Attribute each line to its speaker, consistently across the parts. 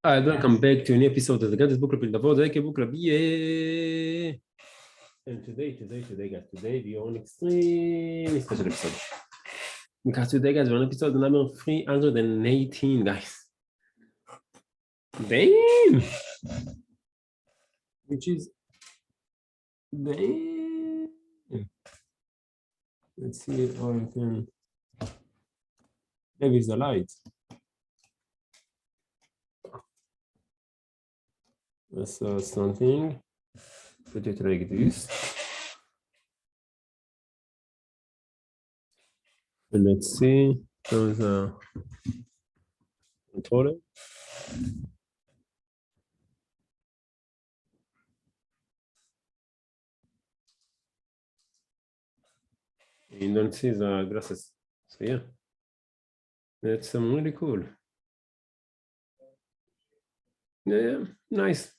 Speaker 1: Hi, welcome back to a new episode of the Guys Book Club in the Voz. Book Club, yeah. And today, guys, we are on extremely special episode. Because today, guys, we're on episode number 318, guys. Damn! Which is damn. Let's see how I can. Maybe it's the light. That's something. Put it like this. And let's see. There's a controller. You don't see the glasses. So yeah. That's really cool. Yeah, nice.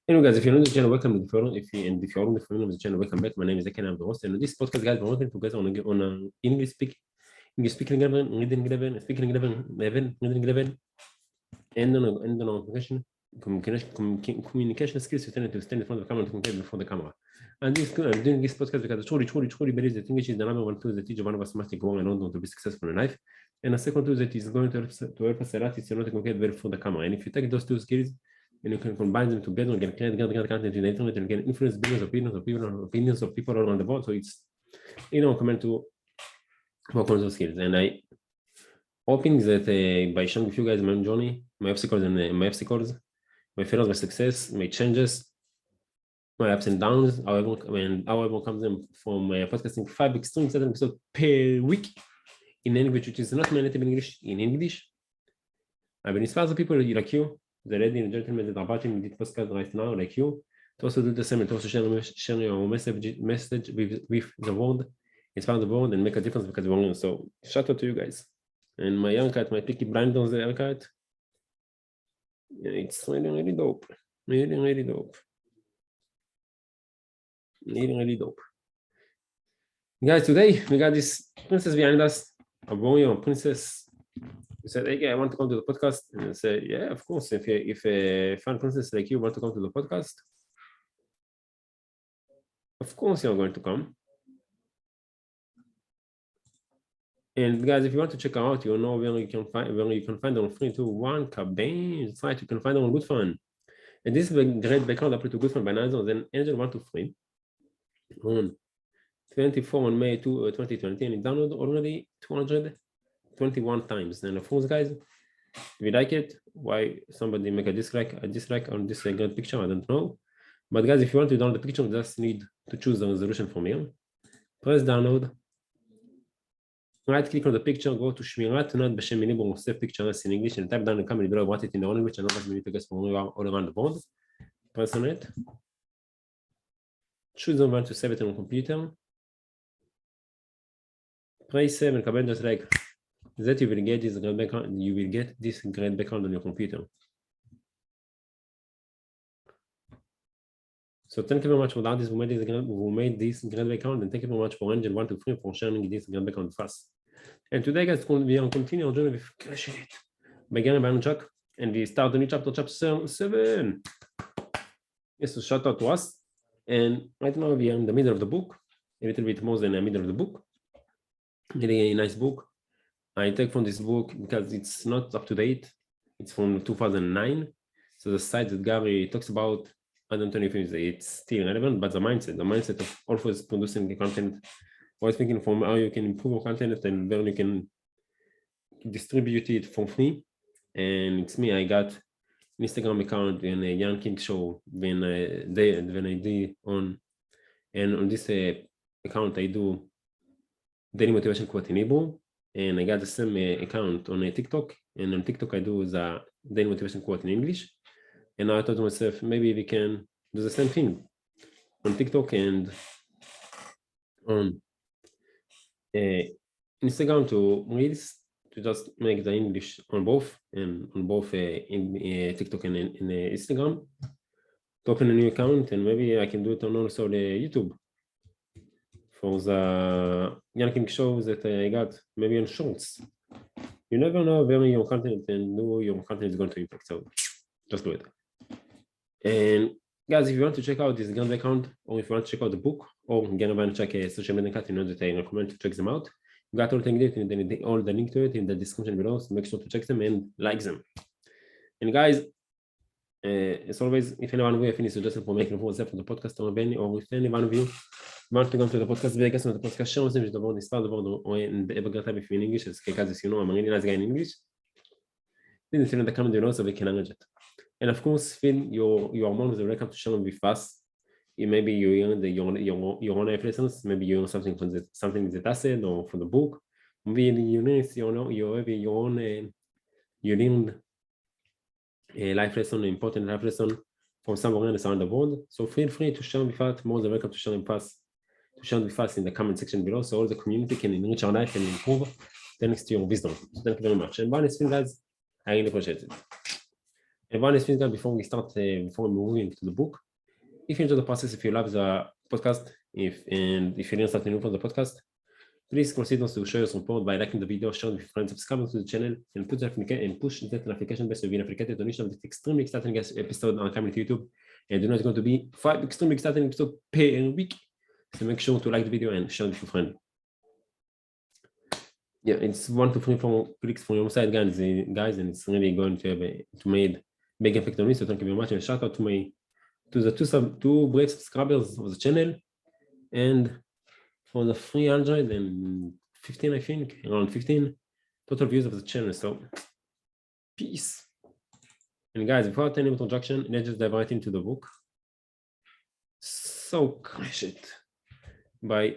Speaker 1: Anyway, guys, if you're new to the channel, welcome to the forum. If you're already familiar with the channel, welcome back. My name is Eken, I'm the host. And this podcast, guys, we're working together on English speaking level, reading level, speaking level, reading level, and on communication skills to stand in front of the camera and communicate before the camera. And doing this podcast because I truly believe that English is the number one tool that each one of us must go and learn to be successful in life. And the second tool that is going to help us a lot is to know to communicate before the camera. And if you take those two skills and you can combine them together and can create great content in the internet and can influence billions of opinions of people around the world. So it's, comment to work on those skills. And I hoping that by sharing with you guys my journey, my obstacles, my failures, my success, my changes, my ups and downs, how I overcome them from podcasting 5 extreme 7 episodes per week in language which is not my native English, in English. I've been inspired people like you, the lady and gentlemen that are watching this podcast right now, like you, to also do the same and to also share your message with the world, inspire the world and make a difference because we're learning. So shout out to you guys. And my young cat, my Peaky Blinders haircut, it's really dope. Really dope. Really dope. Guys, today we got this princess behind us, a warrior princess. He said, "Hey, I want to come to the podcast." And I said, "Yeah, of course. If a fun princess like you want to come to the podcast, of course you're going to come." And guys, if you want to check her out, you know where you can find her on 3, 2, 1, kabam. That's right, you can find her on Good Fun. And this is a great background up to Good Fun by Nazo, then Angel 123 on 24 on May 2020, and it downloaded already 221 times. And of course, guys, if you like it, why somebody make a dislike on this great picture, I don't know. But guys, if you want to download the picture, you just need to choose the resolution from here. Press download. Right click on the picture, go to Shmirat Not B'Shem Minibur, save picture as in English, and type down the comment below what it in the language, and otherwise we need to guess from all around the world. Press on it. Choose the one to save it on your computer. Press save and comment just like that. You will get this great background on your computer. So thank you very much for that. Who made this great background, and thank you very much for Angel 123 for sharing this great background with us. And today, guys, we are continuing our journey with Crushing It by Gary Vaynerchuk, and we start a new chapter 7. Yes, so shout out to us. And right now we are in the middle of the book, a little bit more than the middle of the book. Really nice book. I take from this book because it's not up to date. It's from 2009. So the site that Gary talks about, I don't know if it's still relevant, but the mindset of always producing the content, always thinking from how you can improve your content and then you can distribute it for free. And it's me, I got an Instagram account and a Young King show when I did on, and on this account I do daily motivation quote in Hebrew, and I got the same account on TikTok, and on TikTok I do the daily motivation quote in English. And now I thought to myself, maybe we can do the same thing on TikTok and on Instagram to Reels, to just make the English on both, and on both in TikTok and in Instagram, to open a new account, and maybe I can do it on also the YouTube for the Yanking shows that I got, maybe on shorts. You never know where your content and who your content is going to impact. So just do it. And guys, if you want to check out this Grand account, or if you want to check out the book, or Gary Vaynerchuk social media cut, you know that I recommend to check them out. You got all the link to it in the description below, so make sure to check them and like them. And guys, as always, if anyone will have any suggestions for making more for the podcast or Benny, or if any one of you want to come to the podcast Vegas on the podcast show, זה דבר נספר דבר or in the ever time if you're in English, as you know, I'm a really nice guy in English. Then fill in the comment below so we can arrange it. And of course, Phil, you are more than welcome to share with us. Maybe you learn your own life lessons. Maybe you learn something from something that I said or from the book. Maybe you learned a life lesson, an important life lesson from somewhere else around the world. So feel free to share with us. More than welcome to share with us in the comment section below, so all the community can enrich our life and improve thanks to your wisdom. So thank you very much. And one is guys, I really appreciate it. And one is guys, before we move into the book, if you enjoy the process, if you love the podcast, if you learn something new from the podcast, please consider to show your support by liking the video, share with friends, subscribe to the channel, and push that notification bell so you'll be notified on each of the extremely exciting episode on coming to YouTube. And it's going to be 5 extremely exciting episodes per week. So make sure to like the video and share it with your friend. Yeah, it's 1 to 3 clicks from your side, guys, and it's really going to make big impact on me. So thank you very much, and shout out to the two brave subscribers of the channel, and for the 315, I think, around 15 total views of the channel. So peace. And guys, without any introduction, let's just dive right into the book. So Crash It by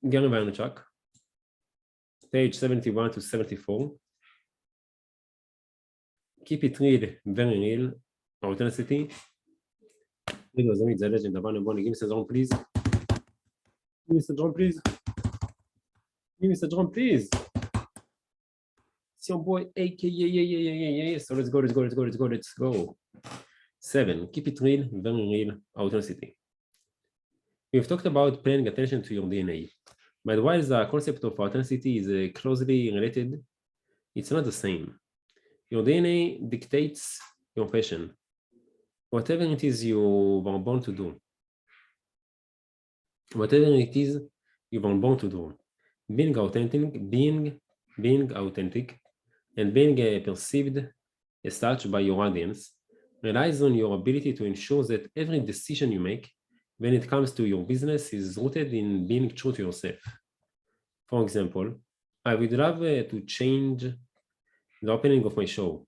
Speaker 1: Gary Vaynerchuk, page 71 to 74. Keep it real, very real, authenticity. Give me Mr. John, please. Give me Mr. John, please. Give me Mr. John, please. It's your boy, aka, yeah. So let's go. 7. Keep it real, very real, authenticity. We've talked about paying attention to your DNA, but while the concept of authenticity is closely related, it's not the same. Your DNA dictates your passion, whatever it is you were born to do. Being authentic, and being perceived as such by your audience relies on your ability to ensure that every decision you make when it comes to your business is rooted in being true to yourself. For example, I would love to change the opening of my show.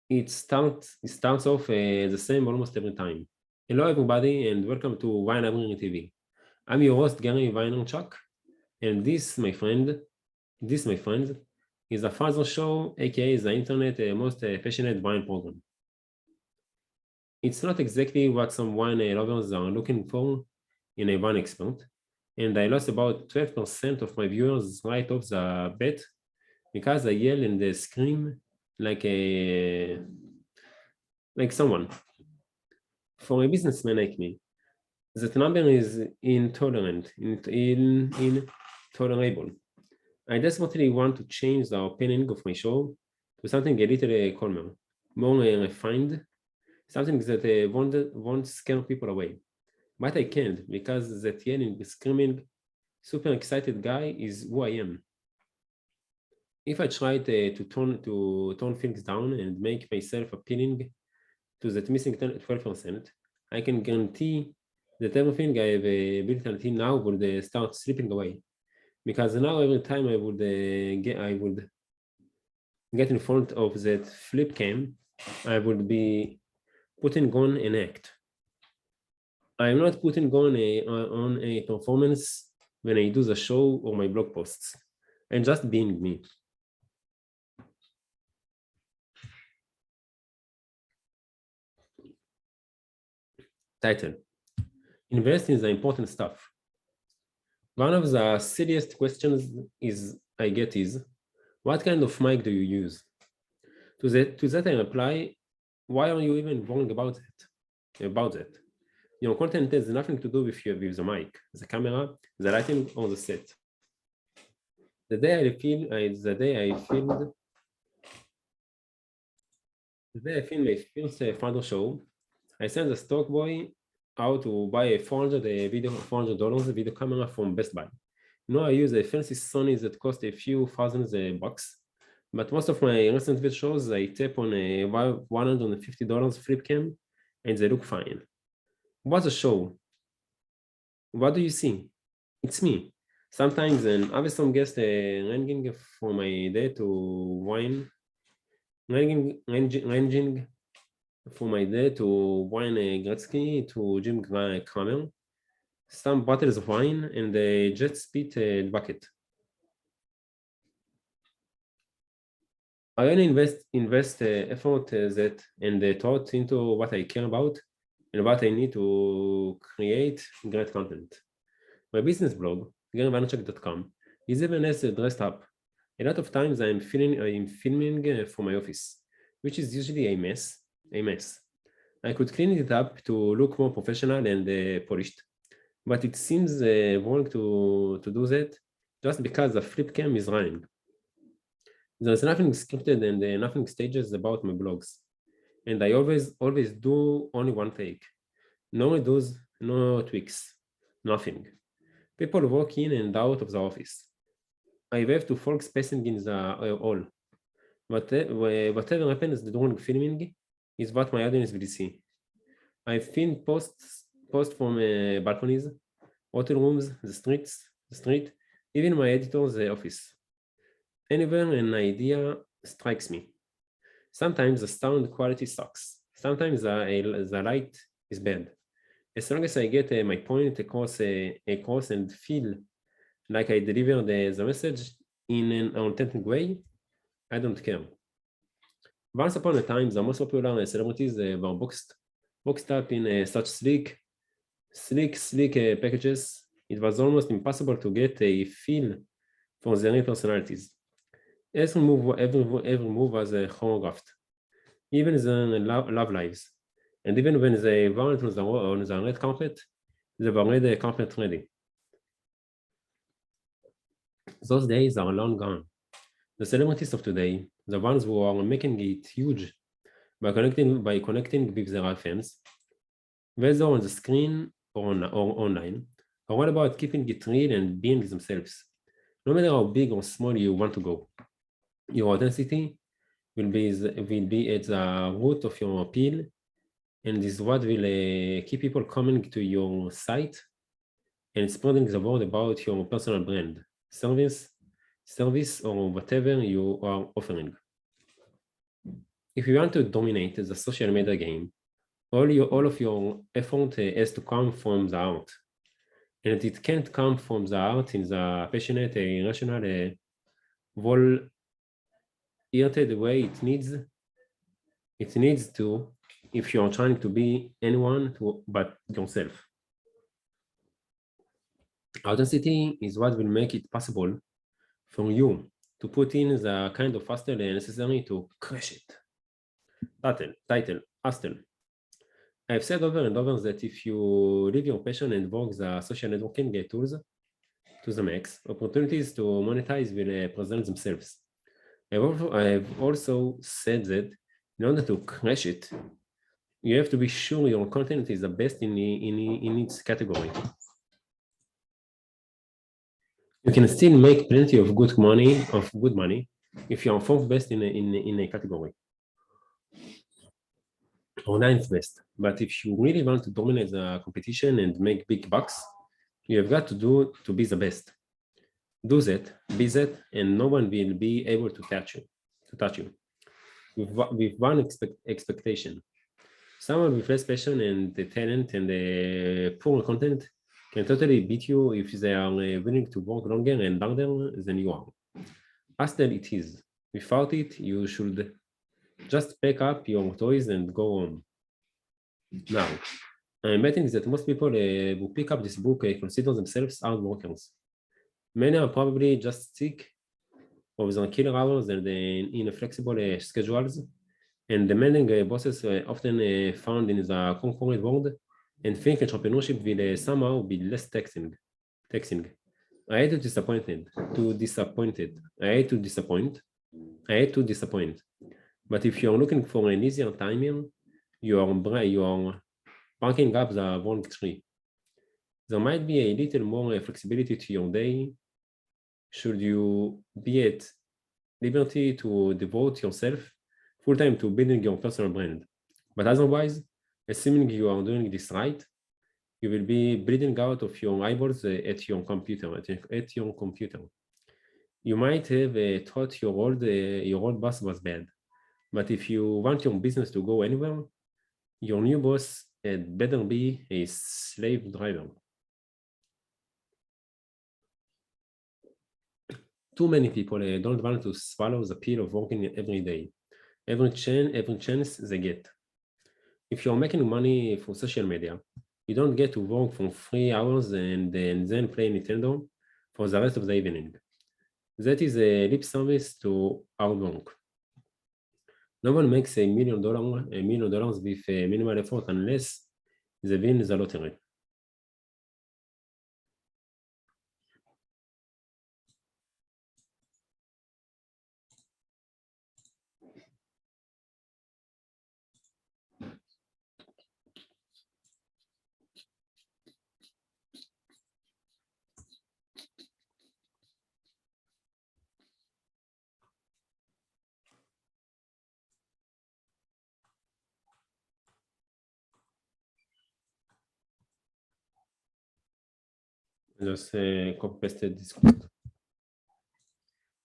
Speaker 1: It starts off the same almost every time. Hello everybody, and welcome to Wine Library TV. I'm your host Gary Vaynerchuk, and this, my friend, is a father show, aka the internet most passionate wine program. It's not exactly what some wine lovers are looking for in a wine expert, and I lost about 12% of my viewers right off the bat because I yell and scream like someone. For a businessman like me, that number is intolerable. I desperately want to change the opening of my show to something a little calmer, more refined, something that won't scare people away. But I can't, because that yelling, screaming, super excited guy is who I am. If I try to tone things down and make myself appealing to that missing 12%, I can guarantee that everything I have built until now would start slipping away. Because now every time I would get in front of that flip cam, I would be putting on an act. I'm not putting on a performance when I do the show or my blog posts. I'm just being me. Title: Invest in the important stuff. One of the silliest questions I get is, what kind of mic do you use? To that I reply, why are you even wrong about it? Your content has nothing to do with the mic, the camera, the lighting, or the set. The day I filmed my first founder show, I sent the stock boy out to buy a $400 video camera from Best Buy. I use a fancy Sony that cost a few thousands bucks, but most of my recent video shows I tap on a $150 flip cam and they look fine. What's a show? What do you see? It's me. Sometimes an awesome guest ranging from my day to wine, ranging from my day to wine Gretzky to Jim Cramer, some bottles of wine and a jet spit bucket. I only invest effort that and thought into what I care about and what I need to create great content. My business blog, GaryVaynerchuk.com, is even less dressed up. A lot of times I'm filming for my office, which is usually a mess. I could clean it up to look more professional and polished, but it seems wrong to do that just because the flip cam is running. There's nothing scripted and nothing stages about my blogs. And I always do only one take. No redos, no tweaks, nothing. People walk in and out of the office. I wave to folks passing in the hall. Whatever happens during filming is what my audience will see. I film posts from balconies, hotel rooms, the street, even my editor's office. Anywhere an idea strikes me. Sometimes the sound quality sucks. Sometimes the light is bad. As long as I get my point across and feel like I delivered the message in an authentic way, I don't care. Once upon a time, the most popular celebrities were boxed up in such sleek packages. It was almost impossible to get a feel for their real personalities. Every move was choreographed, even their love lives. And even when they weren't on the red carpet, they were already carpet ready. Those days are long gone. The celebrities of today, the ones who are making it huge by connecting with their fans, whether on the screen or online, are all about keeping it real and being themselves, no matter how big or small you want to go. Your authenticity will be at the root of your appeal, and is what will keep people coming to your site and spreading the word about your personal brand, service, or whatever you are offering. If you want to dominate the social media game, all of your effort has to come from the art, and it can't come from the art in the passionate, rational, whole-hearted way it needs to if you're trying to be anyone but yourself. Authenticity is what will make it possible for you to put in the kind of hustle necessary to crush it. Title, hustle. I've said over and over that if you live your passion and work the social networking tools to the max, opportunities to monetize will present themselves. I've also said that in order to crush it, you have to be sure your content is the best in its category. You can still make plenty of good money if you are fourth best in a category or ninth best. But if you really want to dominate the competition and make big bucks, you have got to be the best. Do that, be that, and no one will be able to touch you. With one expectation. Someone with less passion and the talent and the poor content can totally beat you if they are willing to work longer and harder than you are. Hustle it is. Without it, you should just pack up your toys and go home. Now, I'm betting that most people who pick up this book consider themselves hard workers. Many are probably just sick of their killer hours and inflexible schedules, and demanding bosses often found in the corporate world, and think entrepreneurship will somehow be less taxing. I hate to disappointed, to disappointed. I hate to disappoint. I hate to disappoint. But if you're looking for an easier timing, you're barking up the wrong tree. There might be a little more flexibility to your day should you be at liberty to devote yourself full-time to building your personal brand. But otherwise, assuming you are doing this right, you will be bleeding out of your eyeballs at your computer. You might have thought your old boss was bad, but if you want your business to go anywhere, your new boss had better be a slave driver. Too many people don't want to swallow the pill of working every day, every chance they get. If you're making money from social media, you don't get to work for 3 hours and then play Nintendo for the rest of the evening. That is a lip service to hard work. No one makes $1 million with minimal effort unless they win the lottery. Just copy-pasted this code.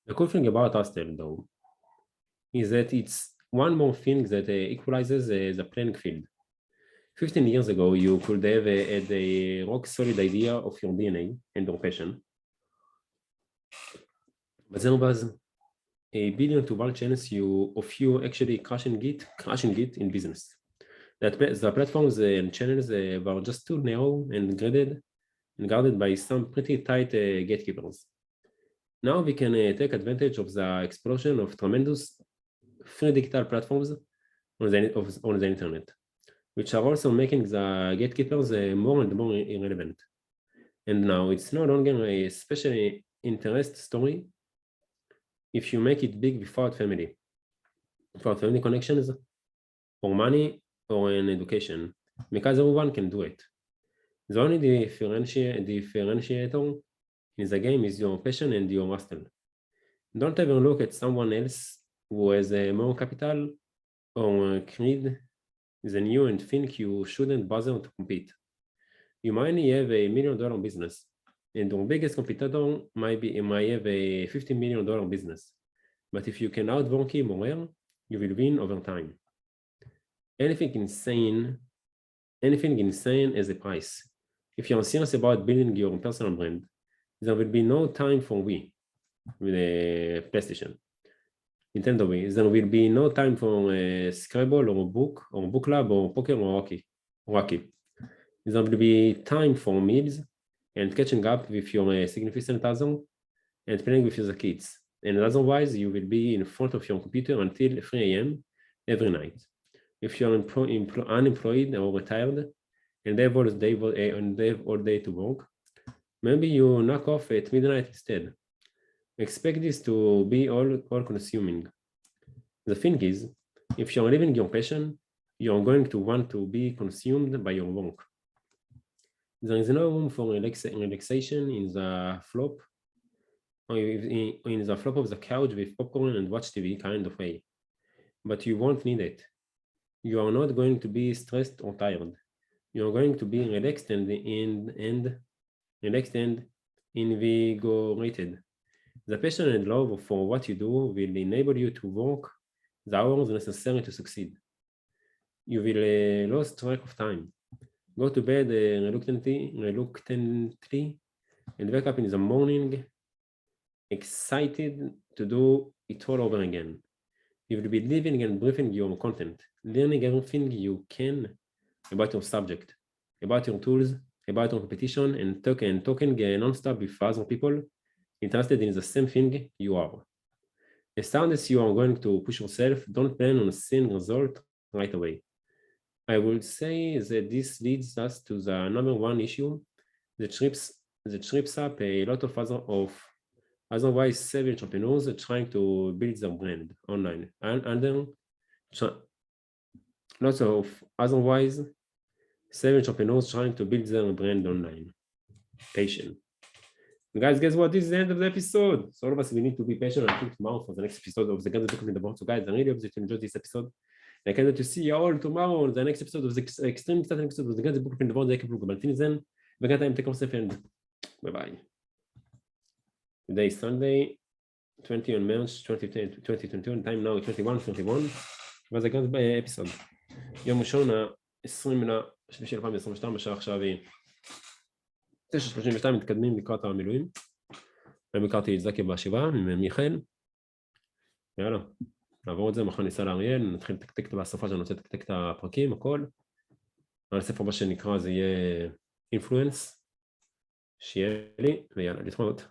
Speaker 1: The cool thing about Hustle, though, is that it's one more thing that equalizes the playing field. 15 years ago, you could have had a rock-solid idea of your DNA and your passion, but there was a billion to one chance of you actually crushing it in business. The platforms and channels were just too narrow and guarded by some pretty tight gatekeepers. Now we can take advantage of the explosion of tremendous free digital platforms on the internet, which are also making the gatekeepers more and more irrelevant. And now it's no longer a special interest story if you make it big without family connections, or money, or an education, because everyone can do it. The only differentiator in the game is your passion and your hustle. Don't ever look at someone else who has more capital or greed than you and think you shouldn't bother to compete. You might only have $1 million business, and your biggest competitor might have a $50 million business. But if you can outwork him or her, you will win over time. Anything insane has a price. If you're serious about building your personal brand, there will be no time for Wii with a PlayStation. Nintendo Wii. There will be no time for Scrabble or book club or poker or hockey. There will be time for meals and catching up with your significant other and playing with your kids. And otherwise, you will be in front of your computer until 3 a.m. every night. If you're unemployed or retired and have all day to work, maybe you knock off at midnight instead. Expect this to be all-consuming. The thing is, if you're living your passion, you're going to want to be consumed by your work. There is no room for relaxation in the flop of the couch with popcorn and watch TV kind of way. But you won't need it. You are not going to be stressed or tired. You're going to be relaxed and invigorated. The passion and love for what you do will enable you to work the hours necessary to succeed. You will lose track of time. Go to bed reluctantly, and wake up in the morning excited to do it all over again. You will be living and breathing your content, learning everything you can about your subject, about your tools, about your competition, and talking non-stop with other people interested in the same thing you are. As soon as you are going to push yourself, don't plan on seeing result right away. I would say that this leads us to the number one issue that that trips up a lot of otherwise savvy entrepreneurs trying to build their brand online and lots of otherwise savvy entrepreneurs trying to build their brand online. Patient. Guys, guess what? This is the end of the episode. So all of us, we need to be patient until tomorrow for the next episode of the Guns Book in the Board. So guys, I really hope that you enjoyed this episode. I can't wait to see you all tomorrow on the next episode of the extreme exciting episode of the Guns Book in the Board. But until then, בינתיים take off and bye-bye. Today is Sunday, 20 on March 2021, time now 21:21, ואז הגענו באפיסוד. יום ראשון, 20/3/2022, השעה עכשיו היא 9:32, מתקדמים לקראת המילואים. היום הכרתי את זקי בשבעה עם מיכאל. יאללה, נעבור את זה, מחר ניסה לאריאל, נתחיל לתקתק בסופה שאני רוצה לתקתק את הפרקים, הכל. הספר הבא שנקרא זה יהיה אינפלואנס, שיהיה לי, ויאללה, להתראות.